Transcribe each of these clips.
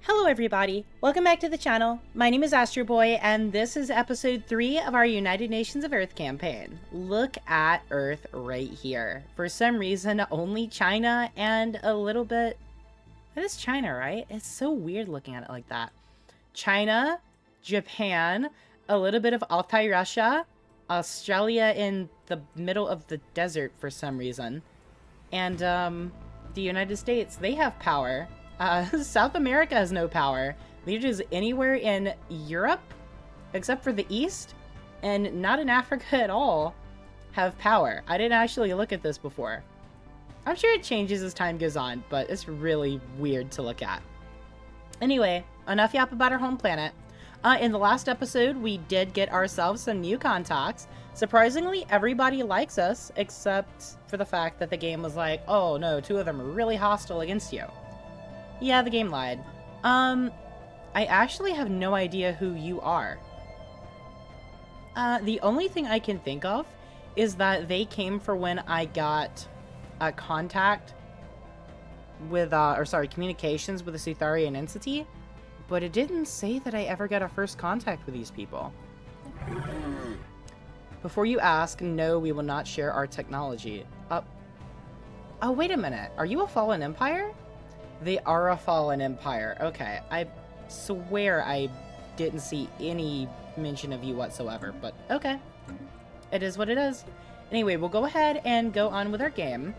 Hello everybody, welcome back to the channel. My name is Astro Boy and this is episode 3 of our United Nations of Earth campaign. Look at Earth right here. For some reason, only China and a little bit... That is China, right? It's so weird looking at it like that. China, Japan, a little bit of Altai Russia, Australia in the middle of the desert for some reason, and the United States, they have power. South America has no power. Neither does anywhere in Europe, except for the East, and not in Africa at all, have power. I didn't actually look at this before. I'm sure it changes as time goes on, but it's really weird to look at. Anyway, enough yap about our home planet. In the last episode, we did get ourselves some new contacts. Surprisingly, everybody likes us, except for the fact that the game was like, oh no, 2 of them are really hostile against you. Yeah, the game lied. I actually have no idea who you are. The only thing I can think of is that they came for when I got a contact with, communications with a Sutharian entity, but it didn't say that I ever got a first contact with these people. Before you ask, no, we will not share our technology. Oh, wait a minute. Are you a fallen empire? They are a fallen empire. Okay, I swear I didn't see any mention of you whatsoever, but okay. It is what it is. Anyway, we'll go ahead and go on with our game,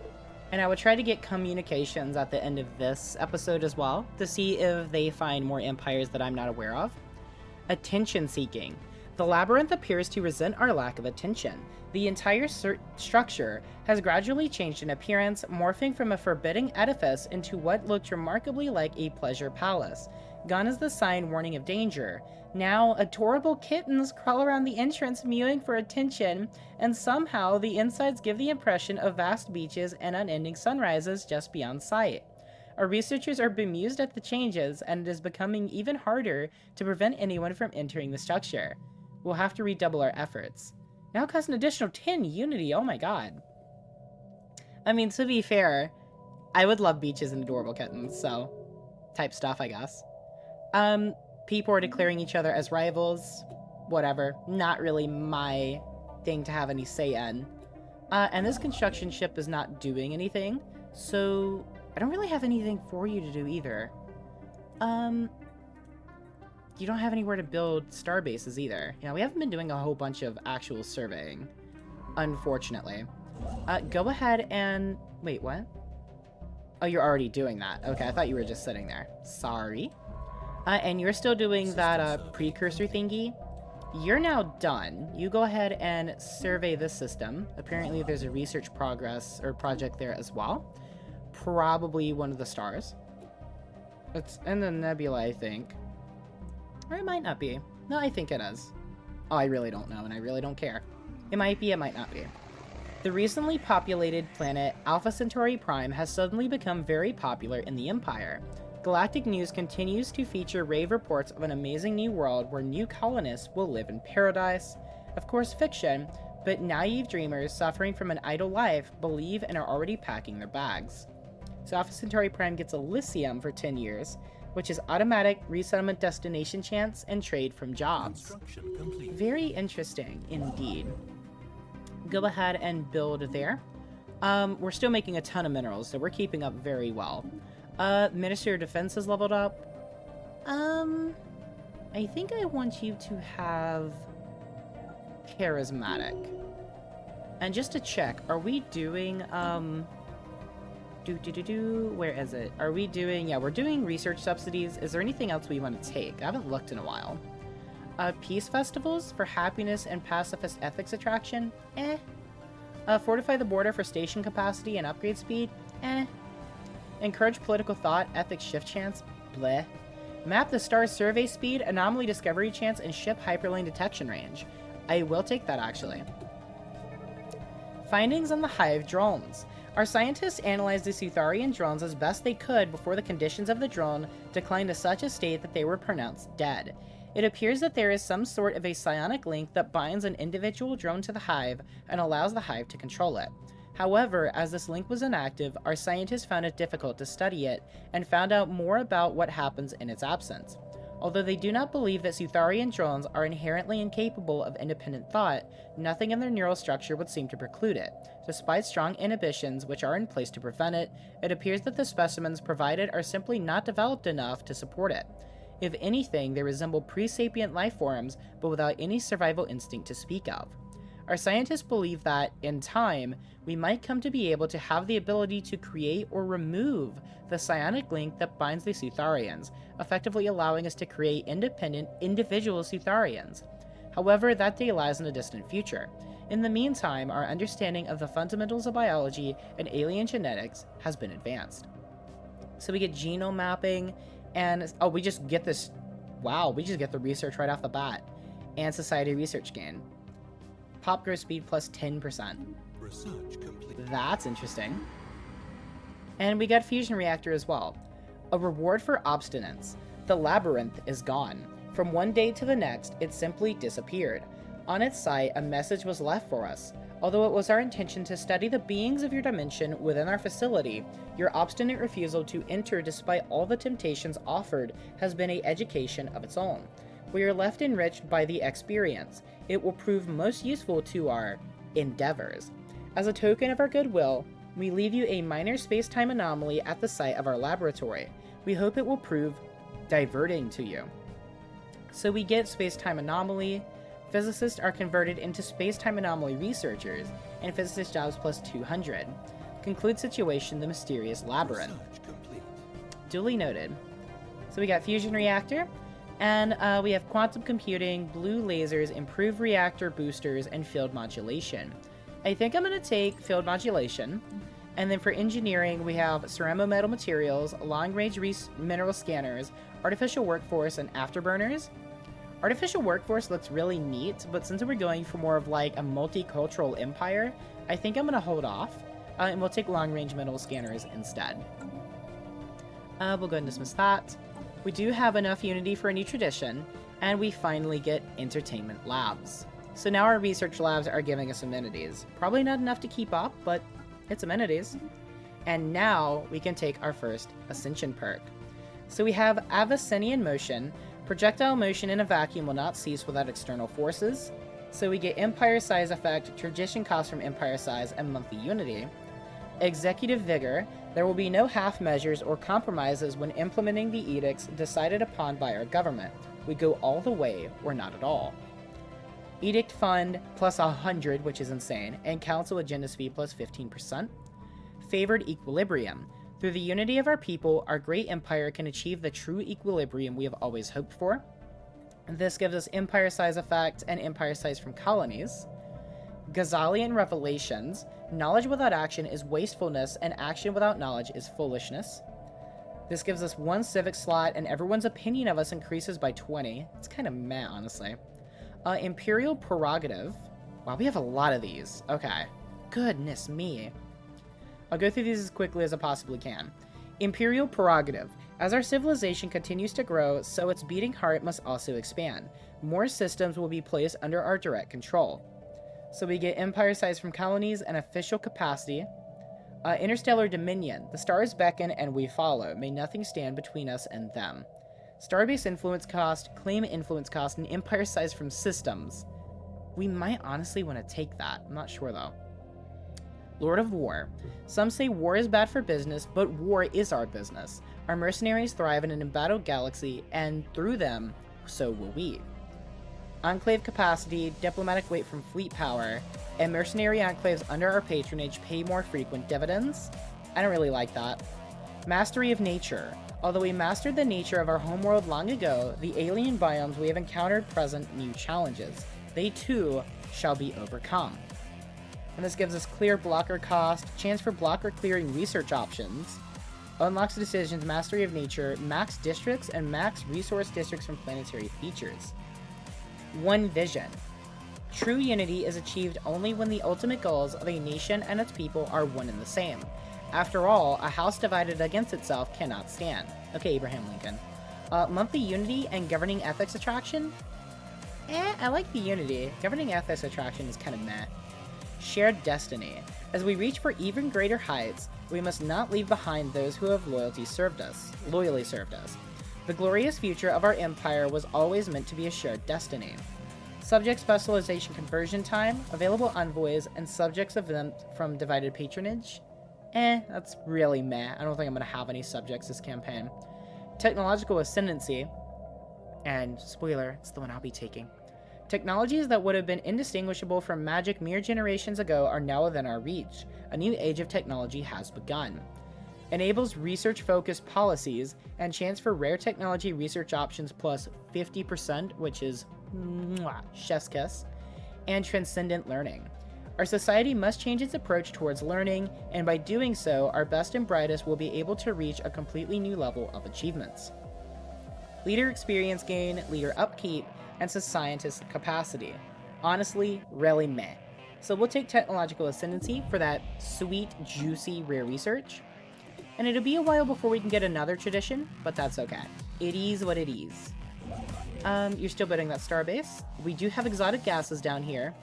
and I will try to get communications at the end of this episode as well, to see if they find more empires that I'm not aware of. Attention seeking. The labyrinth appears to resent our lack of attention. The entire structure has gradually changed in appearance, morphing from a forbidding edifice into what looked remarkably like a pleasure palace. Gone is the sign warning of danger. Now, adorable kittens crawl around the entrance mewing for attention, and somehow the insides give the impression of vast beaches and unending sunrises just beyond sight. Our researchers are bemused at the changes, and it is becoming even harder to prevent anyone from entering the structure. We'll have to redouble our efforts. Now costs an additional 10 unity, oh my god. I mean, to be fair, I would love beaches and adorable kittens, so type stuff, I guess. People are declaring each other as rivals. Whatever. Not really my thing to have any say in. And this construction ship is not doing anything, so I don't really have anything for you to do either. You don't have anywhere to build star bases either. You know, we haven't been doing a whole bunch of actual surveying, unfortunately. Go ahead and... Wait, what? Oh, you're already doing that. Okay, I thought you were just sitting there. Sorry. And you're still doing that precursor thingy. You're now done. You go ahead and survey this system. Apparently there's a research progress or project there as well. Probably one of the stars. It's in the nebula, I think. Or it might not be. No, I think it is. Oh, I really don't know, and I really don't care. It might be, it might not be. The recently populated planet Alpha Centauri Prime has suddenly become very popular in the Empire. Galactic News continues to feature rave reports of an amazing new world where new colonists will live in paradise. Of course, fiction, but naive dreamers suffering from an idle life believe and are already packing their bags. So Alpha Centauri Prime gets Elysium for 10 years, which is automatic resettlement destination chance and trade from jobs. Very interesting indeed. Go ahead and build there. We're still making a ton of minerals, so we're keeping up very well. Ministry of Defense is leveled up. I think I want you to have charismatic. And just to check, are we doing, where is it? Are we doing, yeah, we're doing research subsidies. Is there anything else we want to take? I haven't looked in a while. Peace festivals for happiness and pacifist ethics attraction? Fortify the border for station capacity and upgrade speed? Encourage political thought, ethics shift chance? Bleh. Map the star's survey speed, anomaly discovery chance, and ship hyperlane detection range. I will take that, actually. Findings on the Hive drones. Our scientists analyzed the Sutharian drones as best they could before the conditions of the drone declined to such a state that they were pronounced dead. It appears that there is some sort of a psionic link that binds an individual drone to the Hive and allows the Hive to control it. However, as this link was inactive, our scientists found it difficult to study it and found out more about what happens in its absence. Although they do not believe that Sutharian drones are inherently incapable of independent thought, nothing in their neural structure would seem to preclude it. Despite strong inhibitions which are in place to prevent it, it appears that the specimens provided are simply not developed enough to support it. If anything, they resemble pre-sapient life forms, but without any survival instinct to speak of. Our scientists believe that, in time, we might come to be able to have the ability to create or remove the psionic link that binds the Sutharians, effectively allowing us to create independent, individual Sutharians. However, that day lies in a distant future. In the meantime, our understanding of the fundamentals of biology and alien genetics has been advanced. So we get genome mapping, and we just get this, wow, we just get the research right off the bat. And society research gain. Pop growth speed plus 10%. Research complete. That's interesting. And we got fusion reactor as well. A reward for obstinance. The labyrinth is gone. From one day to the next, it simply disappeared. On its site, a message was left for us. Although it was our intention to study the beings of your dimension within our facility, your obstinate refusal to enter despite all the temptations offered has been an education of its own. We are left enriched by the experience. It will prove most useful to our endeavors. As a token of our goodwill, we leave you a minor space-time anomaly at the site of our laboratory. We hope it will prove diverting to you. So we get space-time anomaly. Physicists are converted into space-time anomaly researchers, and physicist jobs plus 200. Conclude situation, the mysterious labyrinth. Research complete. Duly noted. So we got fusion reactor. And we have quantum computing, blue lasers, improved reactor boosters, and field modulation. I think I'm going to take field modulation. And then for engineering, we have ceramo-metal materials, long-range mineral scanners, artificial workforce, and afterburners. Artificial workforce looks really neat, but since we're going for more of like a multicultural empire, I think I'm going to hold off. And we'll take long-range mineral scanners instead. We'll go ahead and dismiss that. We do have enough unity for a new tradition, and we finally get entertainment labs. So now our research labs are giving us amenities. Probably not enough to keep up, but it's amenities. And now we can take our first Ascension perk. So we have Avicennian motion. Projectile motion in a vacuum will not cease without external forces. So we get Empire size effect, tradition cost from Empire size, and monthly unity. Executive vigor. There will be no half measures or compromises when implementing the edicts decided upon by our government. We go all the way or not at all. Edict fund plus 100, which is insane, and council agenda speed plus 15%. Favored equilibrium. Through the unity of our people, our great empire can achieve the true equilibrium we have always hoped for. This gives us empire size effect and empire size from colonies. Ghazalian revelations. Knowledge without action is wastefulness, and action without knowledge is foolishness. This gives us 1 civic slot, and everyone's opinion of us increases by 20. It's kind of meh, honestly. Imperial prerogative. Wow, we have a lot of these. Okay. Goodness me. I'll go through these as quickly as I possibly can. Imperial prerogative. As our civilization continues to grow, so its beating heart must also expand. More systems will be placed under our direct control. So we get empire size from colonies and official capacity. Interstellar dominion. The stars beckon and we follow. May nothing stand between us and them. Starbase influence cost, claim influence cost, and empire size from systems. We might honestly want to take that. I'm not sure though. Lord of War. Some say war is bad for business, but war is our business. Our mercenaries thrive in an embattled galaxy, and through them, so will we. Enclave capacity, diplomatic weight from fleet power, and mercenary enclaves under our patronage pay more frequent dividends. I don't really like that. Mastery of nature. Although we mastered the nature of our homeworld long ago, the alien biomes we have encountered present new challenges. They too shall be overcome. And this gives us clear blocker cost, chance for blocker clearing research options, unlocks decisions, mastery of nature, max districts, and max resource districts from planetary features. One vision. True unity is achieved only when the ultimate goals of a nation and its people are one and the same. After all, a house divided against itself cannot stand. Okay, Abraham Lincoln. Monthly unity and governing ethics attraction? I like the unity. Governing ethics attraction is kind of meh. Shared destiny. As we reach for even greater heights, we must not leave behind those who have loyally served us. The glorious future of our empire was always meant to be a shared destiny. Subject specialization conversion time, available envoys, and subjects of them from divided patronage. That's really meh. I don't think I'm going to have any subjects this campaign. Technological ascendancy, and spoiler, it's the one I'll be taking. Technologies that would have been indistinguishable from magic mere generations ago are now within our reach. A new age of technology has begun. Enables research-focused policies and chance for rare technology research options plus 50%, which is chef's kiss, and transcendent learning. Our society must change its approach towards learning, and by doing so, our best and brightest will be able to reach a completely new level of achievements. Leader experience gain, leader upkeep, and scientist capacity. Honestly, really meh. So we'll take technological ascendancy for that sweet, juicy, rare research. And it'll be a while before we can get another tradition, but that's okay. It is what it is. You're still building that starbase. We do have exotic gases down here.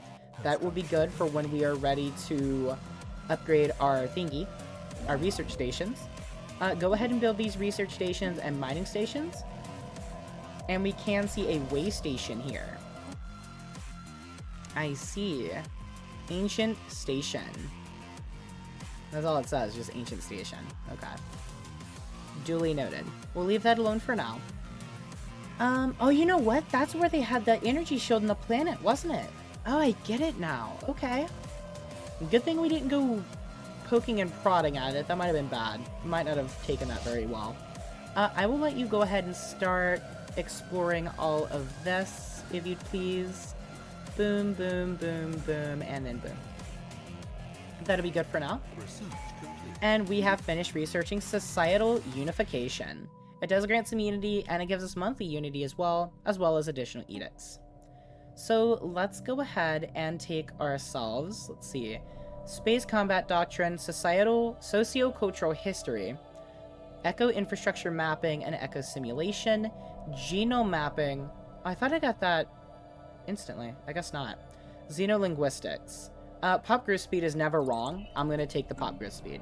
That will be good for when we are ready to upgrade our thingy, our research stations. Go ahead and build these research stations and mining stations. And we can see a way station here. I see. Ancient station. That's all it says, just ancient station. Okay. Duly noted. We'll leave that alone for now. Oh, you know what? That's where they had the energy shield on the planet, wasn't it? Oh, I get it now. Okay. Good thing we didn't go poking and prodding at it. That might have been bad. Might not have taken that very well. I will let you go ahead and start exploring all of this, if you'd please. Boom, boom, boom, boom, and then boom. That'll be good for now. And we have finished researching societal unification. It does grant some unity, and it gives us monthly unity as well as additional edicts. So let's go ahead and take ourselves, let's see, Space Combat Doctrine, Societal, Socio-Cultural History, Echo Infrastructure Mapping and Echo Simulation, Genome Mapping. Oh, I thought I got that instantly. I guess not. Xenolinguistics. Pop growth speed is never wrong. I'm going to take the pop growth speed.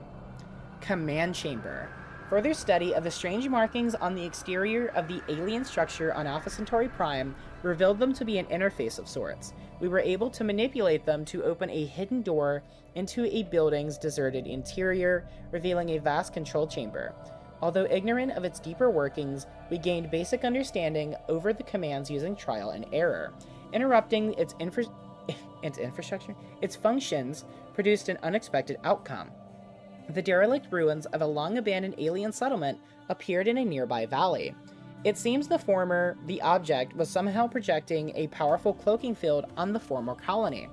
Command Chamber. Further study of the strange markings on the exterior of the alien structure on Alpha Centauri Prime revealed them to be an interface of sorts. We were able to manipulate them to open a hidden door into a building's deserted interior, revealing a vast control chamber. Although ignorant of its deeper workings, we gained basic understanding over the commands using trial and error. Interrupting its infrastructure, its functions produced an unexpected outcome. The derelict ruins of a long-abandoned alien settlement appeared in a nearby valley. It seems the object was somehow projecting a powerful cloaking field on the former colony.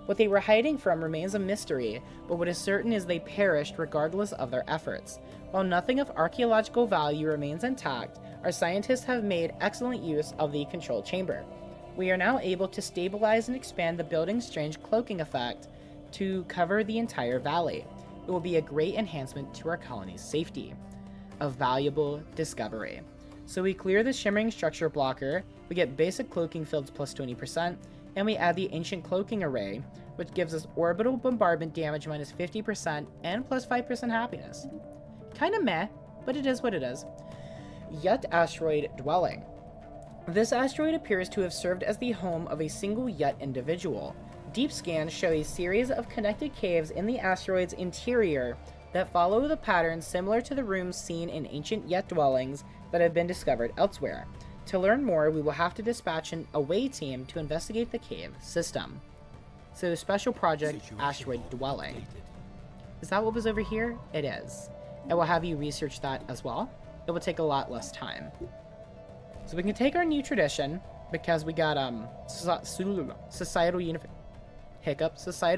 What they were hiding from remains a mystery, but what is certain is they perished regardless of their efforts. While nothing of archaeological value remains intact, our scientists have made excellent use of the control chamber. We are now able to stabilize and expand the building's strange cloaking effect to cover the entire valley. It will be a great enhancement to our colony's safety. A valuable discovery. So we clear the shimmering structure blocker, we get basic cloaking fields plus 20%, and we add the ancient cloaking array, which gives us orbital bombardment damage minus 50% and plus 5% happiness. Kinda meh, but it is what it is. Yut asteroid dwelling. This asteroid appears to have served as the home of a single Yut individual. Deep scans show a series of connected caves in the asteroid's interior that follow the patterns similar to the rooms seen in ancient Yut dwellings that have been discovered elsewhere. To learn more, we will have to dispatch an away team to investigate the cave system. So, special project asteroid dwelling. Is that what was over here? It is. I will have you research that as well. It will take a lot less time. So we can take our new tradition, because we got societal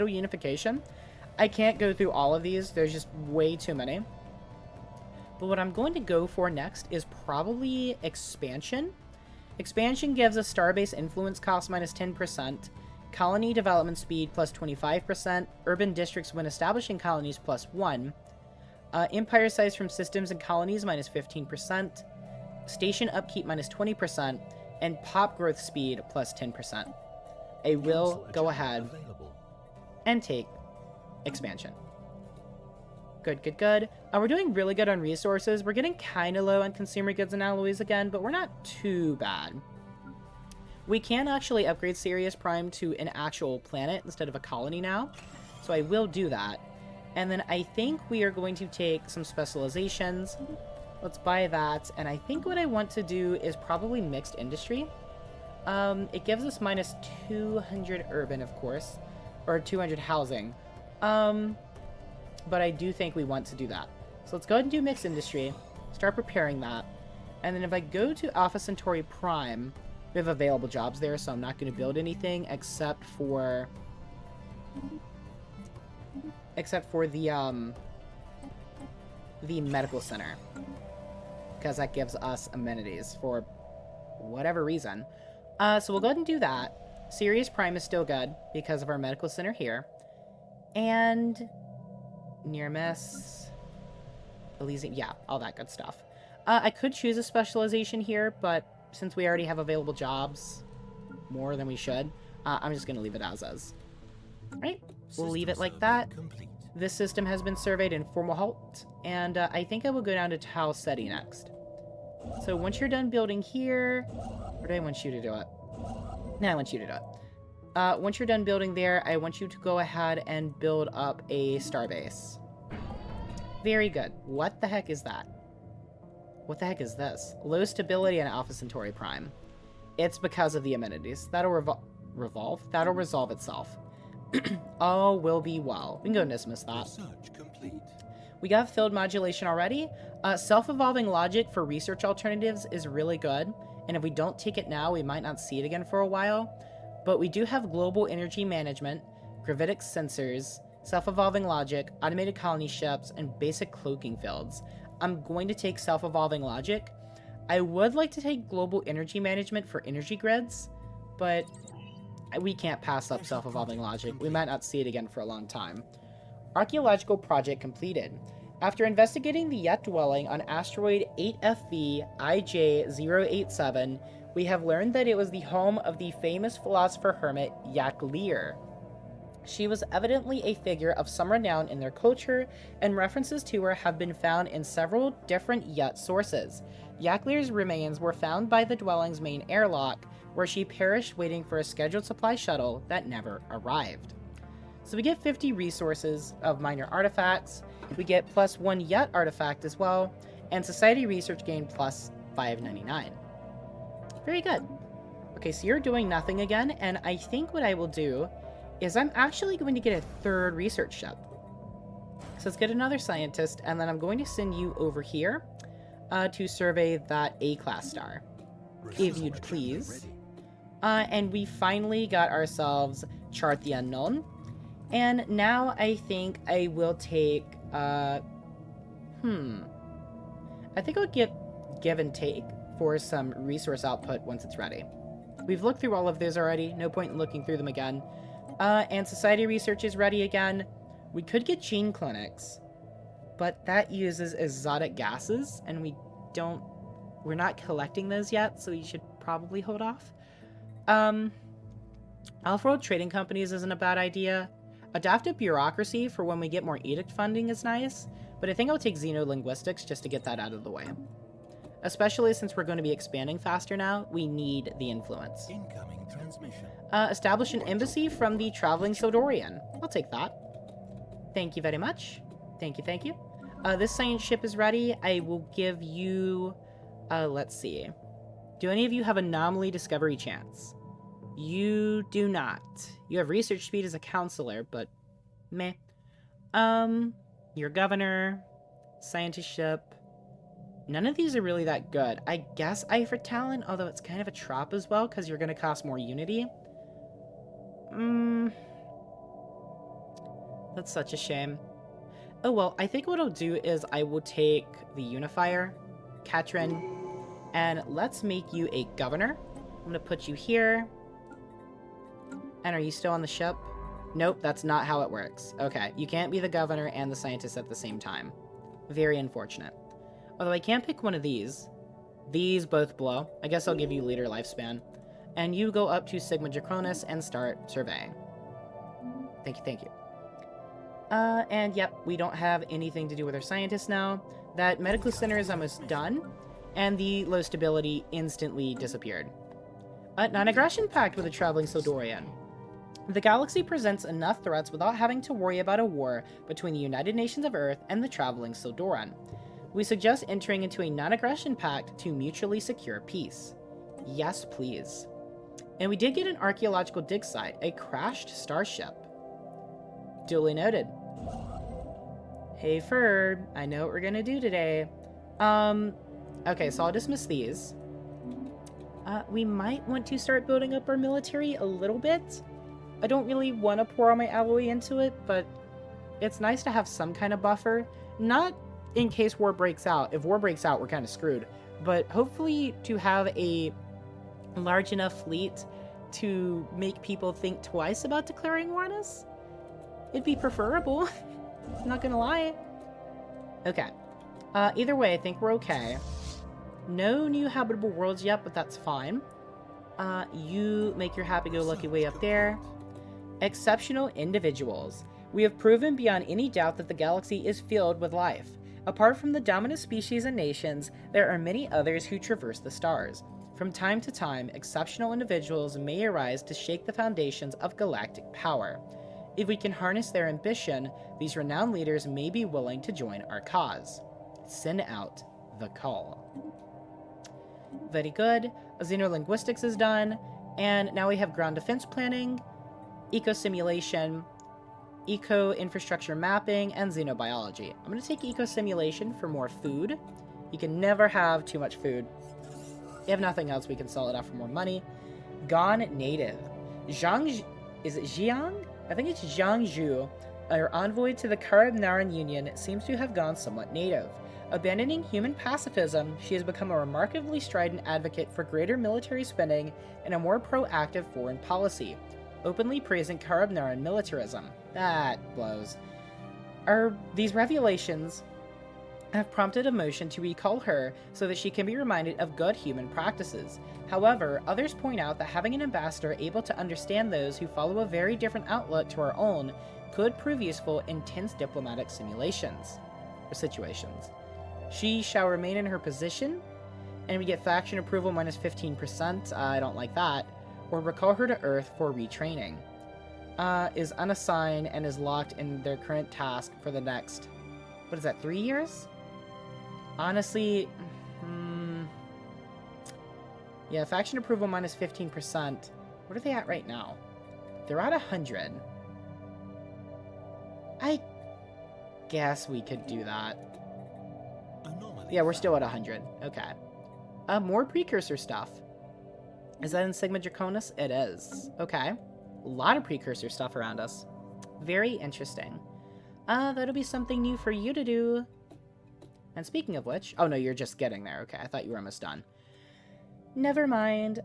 unification. I can't go through all of these, there's just way too many. But what I'm going to go for next is probably expansion. Expansion gives us starbase influence cost minus 10%, colony development speed plus 25%, urban districts when establishing colonies plus 1, empire size from systems and colonies minus 15%, station upkeep minus 20%, and pop growth speed plus 10%. I will go ahead and take expansion. Good, good, good. We're doing really good on resources. We're getting kind of low on consumer goods and alloys again, but we're not too bad. We can actually upgrade Sirius Prime to an actual planet instead of a colony now, so I will do that. And then I think we are going to take some specializations. Let's buy that, and I think what I want to do is probably mixed industry. It gives us minus 200 urban, of course, or 200 housing. But I do think we want to do that. So let's go ahead and do mixed industry, start preparing that. And then if I go to Alpha Centauri Prime, we have available jobs there, so I'm not going to build anything except for the medical center, because that gives us amenities for whatever reason. So we'll go ahead and do that. Sirius Prime is still good because of our medical center here. And near miss, Elysium, yeah, all that good stuff. I could choose a specialization here, but since we already have available jobs, more than we should, I'm just going to leave it as is. Right, we'll leave it like that. Complete. This system has been surveyed in formal halt, and I think I will go down to Tau Ceti next. So once you're done building here, or do I want you to do it? No, I want you to do it. Once you're done building there, I want you to go ahead and build up a starbase. Very good. What the heck is that? What the heck is this? Low stability on Alpha Centauri Prime. It's because of the amenities. That'll revolve? That'll resolve itself. All will be well. We can go and dismiss that. Research complete. We got field modulation already. Self-evolving logic for research alternatives is really good. And if we don't take it now, we might not see it again for a while. But we do have global energy management, gravitic sensors, self-evolving logic, automated colony ships, and basic cloaking fields. I'm going to take self-evolving logic. I would like to take global energy management for energy grids, but we can't pass up self-evolving logic. We might not see it again for a long time. Archaeological project completed. After investigating the Yet dwelling on asteroid 8FV IJ087, we have learned that it was the home of the famous philosopher hermit Yak Lear. She was evidently a figure of some renown in their culture, and references to her have been found in several different Yet sources. Yak Lear's remains were found by the dwelling's main airlock, where she perished waiting for a scheduled supply shuttle that never arrived. So we get 50 resources of minor artifacts, we get +1 Yet artifact as well, and society research gain plus 599. Very good. Okay, so you're doing nothing again, and I think what I will do is I'm actually going to get a third research ship. So let's get another scientist, and then I'm going to send you over here to survey that A-class star, if you'd please. And we finally got ourselves Chart the Unknown. And now I think I will take, I think I'll give and take for some resource output once it's ready. We've looked through all of those already, no point in looking through them again. And society research is ready again. We could get gene clinics, but that uses exotic gases, and we're not collecting those yet, so you should probably hold off. Off-road trading companies isn't a bad idea. Adaptive bureaucracy for when we get more edict funding is nice, but I think I'll take xenolinguistics just to get that out of the way. Especially since we're going to be expanding faster now, we need the influence. Incoming transmission. Establish an embassy from the traveling Sodorian. I'll take that. Thank you very much. Thank you, thank you. This science ship is ready. I will give you... let's see. Do any of you have anomaly discovery chance? You do not. You have research speed as a counselor, but meh. Your governor, scientist ship. None of these are really that good. I guess I for talent, although it's kind of a trap as well, because you're going to cost more unity. That's such a shame. Oh well, I think what I'll do is I will take the unifier, Katrin, and let's make you a governor. I'm going to put you here. And are you still on the ship? Nope, that's not how it works. Okay, you can't be the governor and the scientist at the same time. Very unfortunate. Although I can't pick one of these. These both blow. I guess I'll give you leader lifespan. And you go up to Sigma Draconis and start surveying. Thank you, thank you. And yep, we don't have anything to do with our scientists now. That medical center is almost done, and the low stability instantly disappeared. A non-aggression pact with a traveling Sildorian. The galaxy presents enough threats without having to worry about a war between the United Nations of Earth and the traveling Sildoran. We suggest entering into a non-aggression pact to mutually secure peace. Yes, please. And we did get an archaeological dig site, a crashed starship. Duly noted. Hey Ferb, I know what we're gonna do today. Okay, so I'll dismiss these. We might want to start building up our military a little bit. I don't really want to pour all my alloy into it, but it's nice to have some kind of buffer. Not in case war breaks out. If war breaks out, we're kind of screwed. But hopefully to have a large enough fleet to make people think twice about declaring war on us. It'd be preferable. I'm not gonna lie. Okay. Either way, I think we're okay. No new habitable worlds yet, but that's fine. You make your happy-go-lucky way up there. Exceptional individuals. We have proven beyond any doubt that the galaxy is filled with life. Apart from the dominant species and nations, there are many others who traverse the stars. From time to time, exceptional individuals may arise to shake the foundations of galactic power. If we can harness their ambition, these renowned leaders may be willing to join our cause. Send out the call. Very good. Xenolinguistics is done, and now we have ground defense planning, eco-simulation, eco-infrastructure mapping, and xenobiology. I'm going to take eco-simulation for more food. You can never have too much food. If nothing else, we can sell it out for more money. Gone native. Zhang... Is it Jiang? I think it's Zhang Zhu, our envoy to the Karab-Naran Union, seems to have gone somewhat native. Abandoning human pacifism, she has become a remarkably strident advocate for greater military spending and a more proactive foreign policy, openly praising Karab-Naran militarism. That blows. These revelations have prompted a motion to recall her so that she can be reminded of good human practices. However, others point out that having an ambassador able to understand those who follow a very different outlook to our own could prove useful in tense diplomatic situations. She shall remain in her position, and we get faction approval minus 15%. I don't like that. Or recall her to Earth for retraining. Is unassigned and is locked in their current task for the next... What is that, 3 years? Honestly... yeah, faction approval minus 15%. What are they at right now? They're at 100. I guess we could do that. Yeah, we're still at 100. Okay. More precursor stuff. Is that in Sigma Draconis? It is. Okay. A lot of precursor stuff around us. Very interesting. That'll be something new for you to do. And speaking of which... Oh, no, you're just getting there. Okay, I thought you were almost done. Never mind.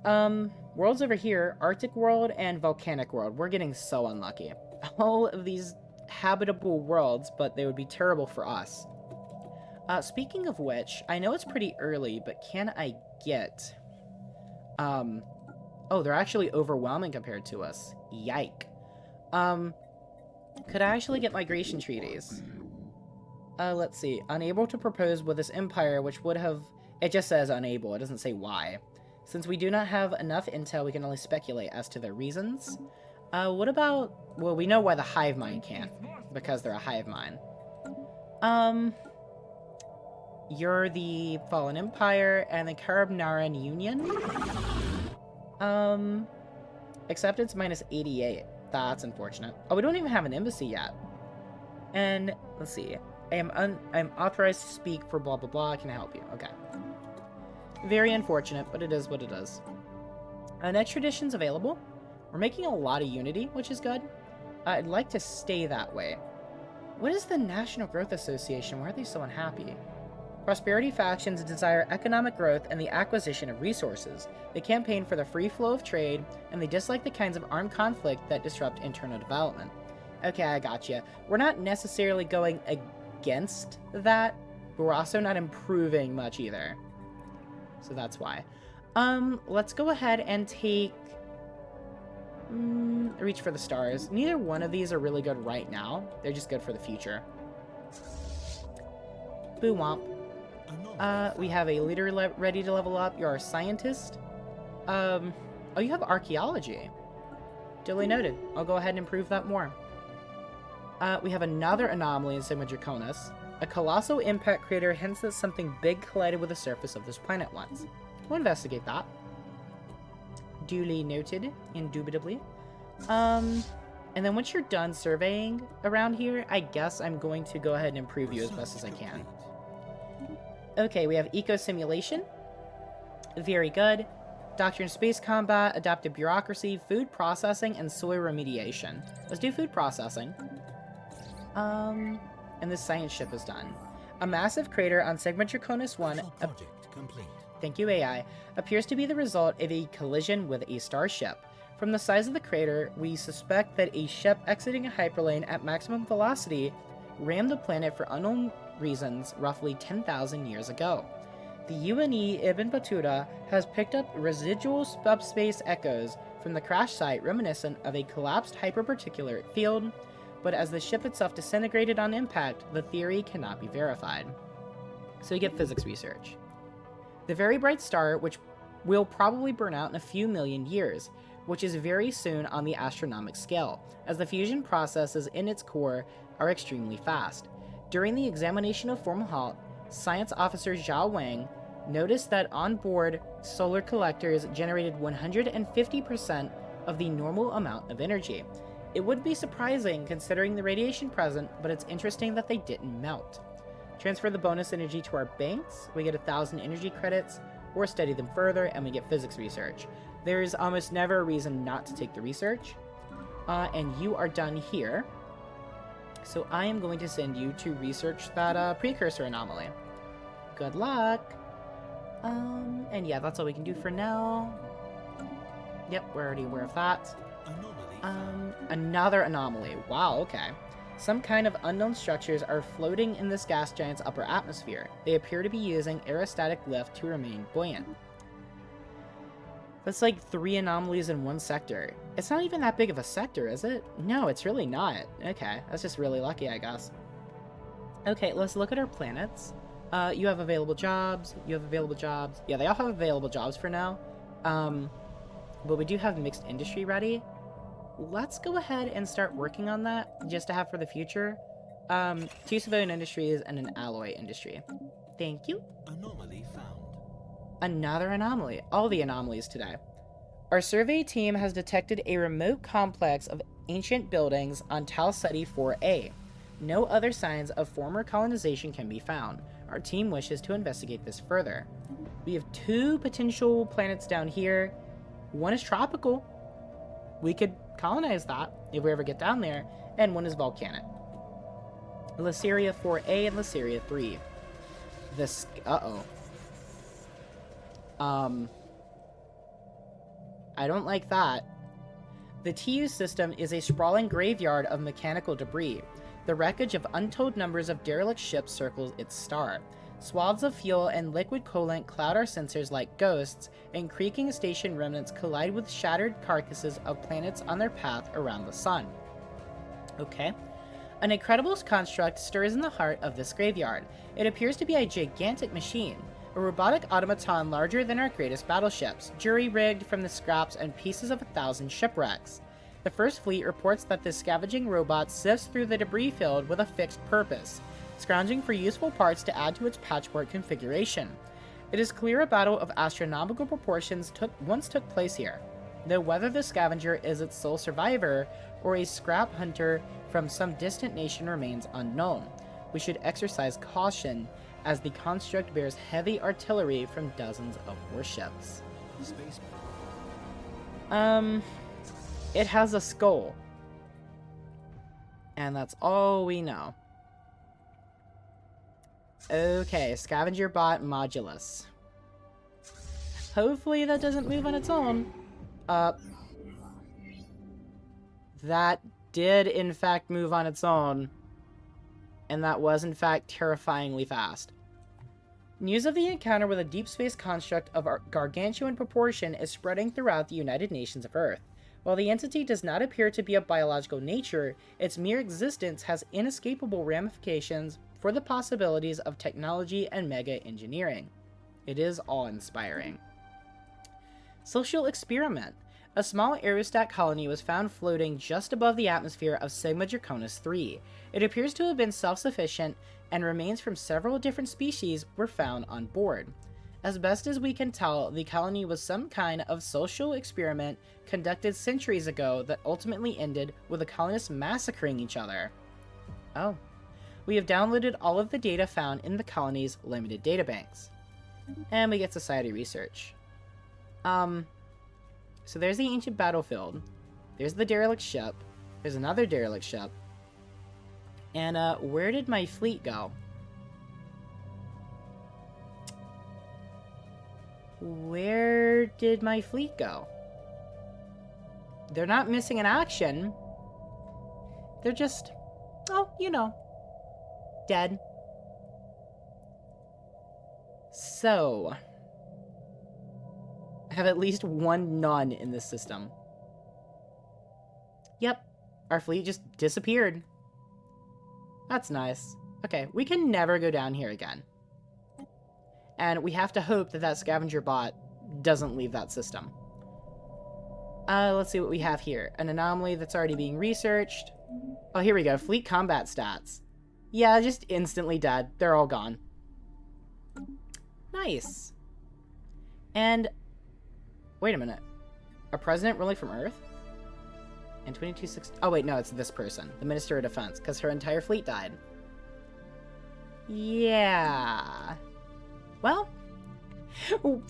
Worlds over here. Arctic world and volcanic world. We're getting so unlucky. All of these habitable worlds, but they would be terrible for us. Speaking of which, I know it's pretty early, but can I get... Oh, they're actually overwhelming compared to us. Yike. Could I actually get migration treaties? Let's see. Unable to propose with this empire, which would have... It just says unable. It doesn't say why. Since we do not have enough intel, we can only speculate as to their reasons. What about... Well, we know why the hive mind can't. Because they're a hive mind. You're the Fallen Empire and the Karab-Naran Union. Acceptance minus 88. That's unfortunate. Oh, we don't even have an embassy yet. And let's see. I'm authorized to speak for blah blah blah. Can I help you? Okay. Very unfortunate, but it is what it is. Next tradition's available. We're making a lot of unity, which is good. I'd like to stay that way. What is the National Growth Association? Why are they so unhappy? Prosperity factions desire economic growth and the acquisition of resources. They campaign for the free flow of trade, and they dislike the kinds of armed conflict that disrupt internal development. Okay, I gotcha. We're not necessarily going against that, but we're also not improving much either. So that's why. Let's go ahead and take... Reach for the stars. Neither one of these are really good right now. They're just good for the future. Boo womp. We have a leader ready to level up. You're a scientist. Oh, you have archaeology. Duly noted. I'll go ahead and improve that more. We have another anomaly in Sigma Draconis. A colossal impact crater hints that something big collided with the surface of this planet once. We'll investigate that. Duly noted, indubitably. And then once you're done surveying around here, I guess I'm going to go ahead and improve you as best as I can. Okay, we have eco simulation. Very good. Doctrine space combat, adaptive bureaucracy, food processing, and soil remediation. Let's do food processing. And this science ship is done. A massive crater on Sigma Draconis 1. Project complete. Thank you, AI. Appears to be the result of a collision with a starship. From the size of the crater, we suspect that a ship exiting a hyperlane at maximum velocity rammed the planet for unknown reasons roughly 10,000 years ago. The UNE Ibn Battuta has picked up residual subspace echoes from the crash site reminiscent of a collapsed hyperparticulate field, but as the ship itself disintegrated on impact, the theory cannot be verified. So you get physics research. The very bright star, which will probably burn out in a few million years, which is very soon on the astronomical scale, as the fusion processes in its core are extremely fast. During the examination of Fomalhaut, Science Officer Zhao Wang noticed that onboard solar collectors generated 150% of the normal amount of energy. It would be surprising considering the radiation present, but it's interesting that they didn't melt. Transfer the bonus energy to our banks, we get 1,000 energy credits, or study them further, and we get physics research. There is almost never a reason not to take the research. And you are done here. So I am going to send you to research that precursor anomaly. Good luck! And yeah, that's all we can do for now. Yep, we're already aware of that. Another anomaly. Wow, okay. Some kind of unknown structures are floating in this gas giant's upper atmosphere. They appear to be using aerostatic lift to remain buoyant. That's like 3 anomalies in one sector. It's not even that big of a sector, is it? No, it's really not. Okay, that's just really lucky, I guess. Okay, let's look at our planets. You have available jobs. You have available jobs. Yeah, they all have available jobs for now. But we do have mixed industry ready. Let's go ahead and start working on that, just to have for the future. 2 civilian industries and an alloy industry. Thank you. Anomaly found. Another anomaly. All the anomalies today. Our survey team has detected a remote complex of ancient buildings on Tal Ceti 4A. No other signs of former colonization can be found. Our team wishes to investigate this further. We have 2 potential planets down here. One is tropical. We could colonize that if we ever get down there. And one is volcanic. Lyceria 4A and Lyceria 3. This... I don't like that. The TU system is a sprawling graveyard of mechanical debris. The wreckage of untold numbers of derelict ships circles its star. Swaths of fuel and liquid coolant cloud our sensors like ghosts, and creaking station remnants collide with shattered carcasses of planets on their path around the sun. Okay. An incredible construct stirs in the heart of this graveyard. It appears to be a gigantic machine. A robotic automaton larger than our greatest battleships, jury-rigged from the scraps and pieces of 1,000 shipwrecks. The First Fleet reports that this scavenging robot sifts through the debris field with a fixed purpose, scrounging for useful parts to add to its patchwork configuration. It is clear a battle of astronomical proportions once took place here, though whether the scavenger is its sole survivor or a scrap hunter from some distant nation remains unknown. We should exercise caution, as the construct bears heavy artillery from dozens of warships. Space. It has a skull. And that's all we know. Okay, scavenger bot modulus. Hopefully that doesn't move on its own. That did in fact move on its own. And that was in fact terrifyingly fast. News of the encounter with a deep space construct of gargantuan proportion is spreading throughout the United Nations of Earth. While the entity does not appear to be of biological nature, its mere existence has inescapable ramifications for the possibilities of technology and mega engineering. It is awe-inspiring. Social experiment. A small aerostat colony was found floating just above the atmosphere of Sigma Draconis 3. It appears to have been self-sufficient, and remains from several different species were found on board. As best as we can tell, the colony was some kind of social experiment conducted centuries ago that ultimately ended with the colonists massacring each other. Oh. We have downloaded all of the data found in the colony's limited databanks. And we get society research. So there's the ancient battlefield. There's the derelict ship. There's another derelict ship. And, where did my fleet go? Where did my fleet go? They're not missing in action. They're just, oh, you know, dead. So, I have at least one none in this system. Yep, our fleet just disappeared. That's nice. Okay, we can never go down here again. And we have to hope that that scavenger bot doesn't leave that system. Let's see what we have here. An anomaly that's already being researched. Oh, here we go. Fleet combat stats. Yeah, just instantly dead. They're all gone. Nice. And wait a minute. A president ruling from Earth? In 2260. Oh, wait, no, it's this person. The Minister of Defense, because her entire fleet died. Yeah. Well,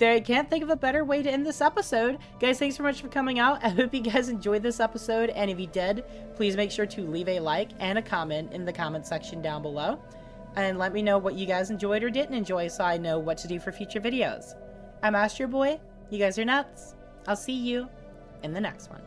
I can't think of a better way to end this episode. Guys, thanks so much for coming out. I hope you guys enjoyed this episode, and if you did, please make sure to leave a like and a comment in the comment section down below. And let me know what you guys enjoyed or didn't enjoy so I know what to do for future videos. I'm Astro Boy. You guys are nuts. I'll see you in the next one.